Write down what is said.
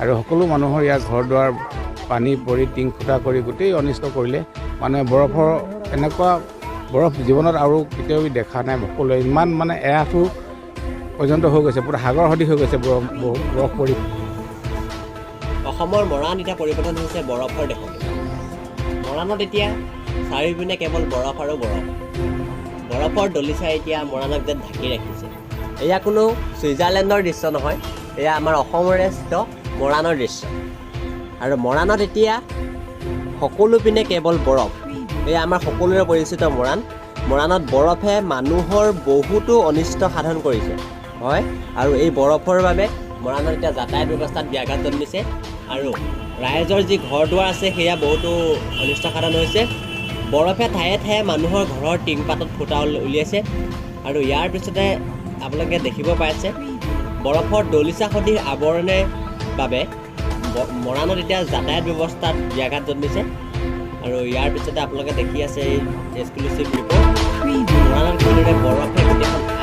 আৰু সকলো মানুহৰ ইয়াৰ ঘৰ দুৱাৰ পানী পৰি টিং ফুটা কৰি গোটেই অনিষ্ট কৰিলে মানে বৰফৰ এনেকুৱা বৰফ জীৱনত আৰু কেতিয়াও দেখা নাই সকলোৱে ইমান মানে এৰাটো পৰ্যন্ত হৈ গৈছে পুৰা সাগৰ সদৃশ হৈ গৈছে বৰফ পৰি অসমৰ মৰাণ এতিয়া পৰিৱৰ্তন হৈছে বৰফৰ দেশত মৰাণত এতিয়া চাৰিওপিনে কেৱল বৰফ আৰু বৰফ বৰফৰ দলিচাই এতিয়া মৰাণক যেন ঢাকি ৰাখিছে এয়া কোনো ছুইজাৰলেণ্ডৰ দৃশ্য নহয় এয়া আমাৰ অসমৰে স্থিত মৰাণৰ দৃশ্য আৰু মৰাণত এতিয়া সকলো পিনে কেৱল বৰফ এয়া আমাৰ সকলোৰে পৰিচিত মৰাণত বৰফে মানুহৰ বহুতো অনিষ্ট সাধন কৰিছে হয় আৰু এই বৰফৰ বাবে মৰাণত এতিয়া যাতায়াত ব্যৱস্থাত ব্যাঘাত জন্মিছে আৰু ৰাইজৰ যি ঘৰ দুৱাৰ আছে সেয়া বহুতো অনিষ্ট সাধন হৈছে বৰফে ঠায়ে ঠায়ে মানুহৰ ঘৰৰ টিংপাতত ফুটা উলিয়াইছে আৰু ইয়াৰ পিছতে আপোনালোকে দেখিব পাইছে বৰফৰ দলিচা সদৃশ আৱৰণে বাবে মৰাণত এতিয়া যাতায়াত ব্যৱস্থাত ব্যাঘাত জন্মিছে আৰু ইয়াৰ পিছতে আপোনালোকে দেখি আছে এই এক্সক্লুচিভ ৰিপৰ্ট মৰাণত কিদৰে বৰফে গোটেইখন